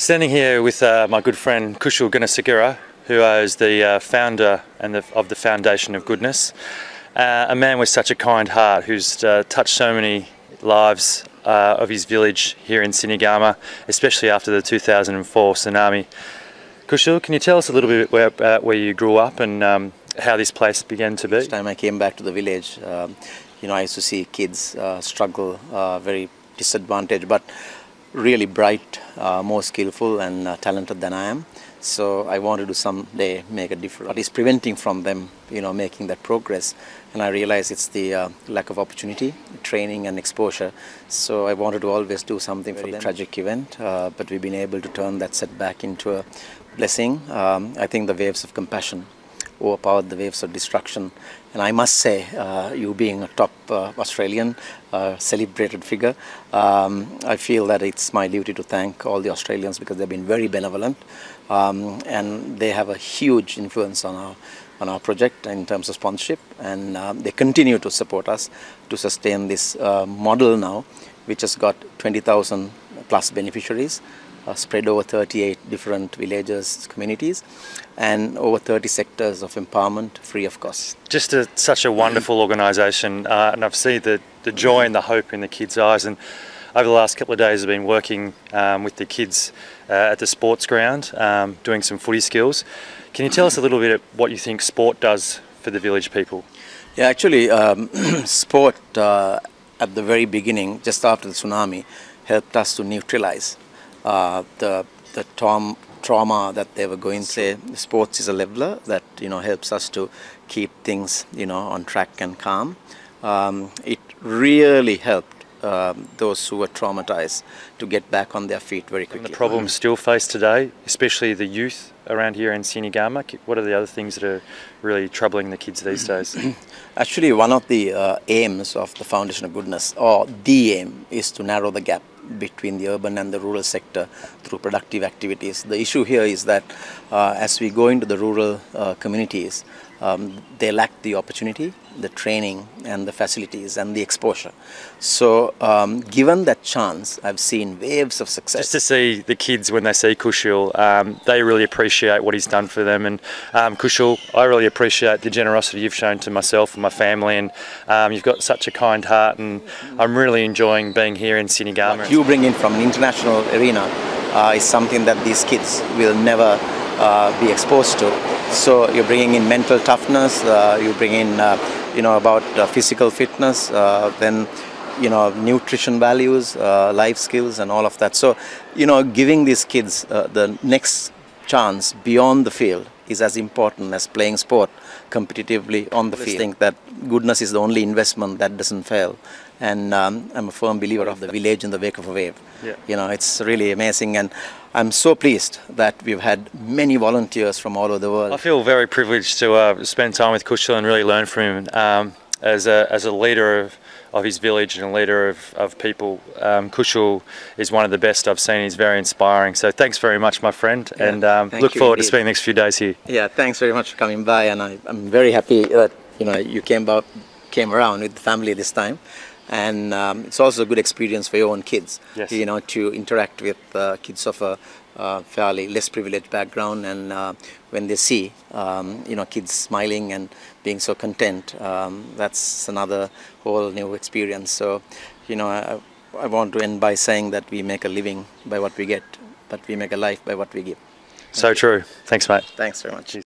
Standing here with my good friend Kushil, who is the founder of the Foundation of Goodness, a man with such a kind heart who's touched so many lives of his village here in Sinigama, especially after the 2004 tsunami. Kushil, can you tell us a little bit where you grew up and how this place began to be? Each time I came back to the village, I used to see kids struggle, very disadvantaged, but really bright, more skillful and talented than I am. So I wanted to someday make a difference. What is preventing from them, making that progress? And I realized it's the lack of opportunity, training and exposure. So I wanted to always do something for them. Tragic event, but we've been able to turn that setback into a blessing. I think the waves of compassion overpowered the waves of destruction. And I must say, you being a top Australian, celebrated figure, I feel that it's my duty to thank all the Australians because they've been very benevolent, and they have a huge influence on our project in terms of sponsorship, and they continue to support us to sustain this model now, which has got 20,000 plus beneficiaries. Spread over 38 different villages, communities, and over 30 sectors of empowerment free of cost. Just such a wonderful organisation, and I've seen the joy and the hope in the kids' eyes. And over the last couple of days I've been working with the kids at the sports ground, doing some footy skills. Can you tell us a little bit of what you think sport does for the village people? Yeah, actually sport at the very beginning, just after the tsunami, helped us to neutralize the trauma that they were going through. Sports is a leveler that helps us to keep things on track and calm. It really helped those who were traumatized to get back on their feet very quickly. And the problems still faced today, especially the youth around here in Sinigama. What are the other things that are really troubling the kids these days? Actually, one of the aims of the Foundation of Goodness, or the aim, is to narrow the gap between the urban and the rural sector through productive activities. The issue here is that as we go into the rural communities, they lack the opportunity, the training and the facilities and the exposure. So given that chance, I've seen waves of success. Just to see the kids when they see Kushil, they really appreciate what he's done for them. And Kushil, I really appreciate the generosity you've shown to myself and my family, and you've got such a kind heart, and I'm really enjoying being here in Sinigama. What you bring in from an international arena is something that these kids will never be exposed to. So you're bringing in mental toughness, you bring in about physical fitness, then nutrition values, life skills and all of that. So giving these kids the next chance beyond the field is as important as playing sport competitively on the field. I think that goodness is the only investment that doesn't fail, and I'm a firm believer of the village in the wake of a wave. Yeah. It's really amazing, and I'm so pleased that we've had many volunteers from all over the world. I feel very privileged to spend time with Kushil and really learn from him as a leader of his village and a leader of people. Kushil is one of the best I've seen. He's very inspiring. So thanks very much, my friend, and look forward to spending the next few days here. Yeah, thanks very much for coming by, and I'm very happy that you came around with the family this time. And it's also a good experience for your own kids, yes, to interact with kids of a fairly less privileged background, and when they see kids smiling and being so content, that's another whole new experience. So I want to end by saying that we make a living by what we get, but we make a life by what we give. So true. Thanks, mate. Thanks very much.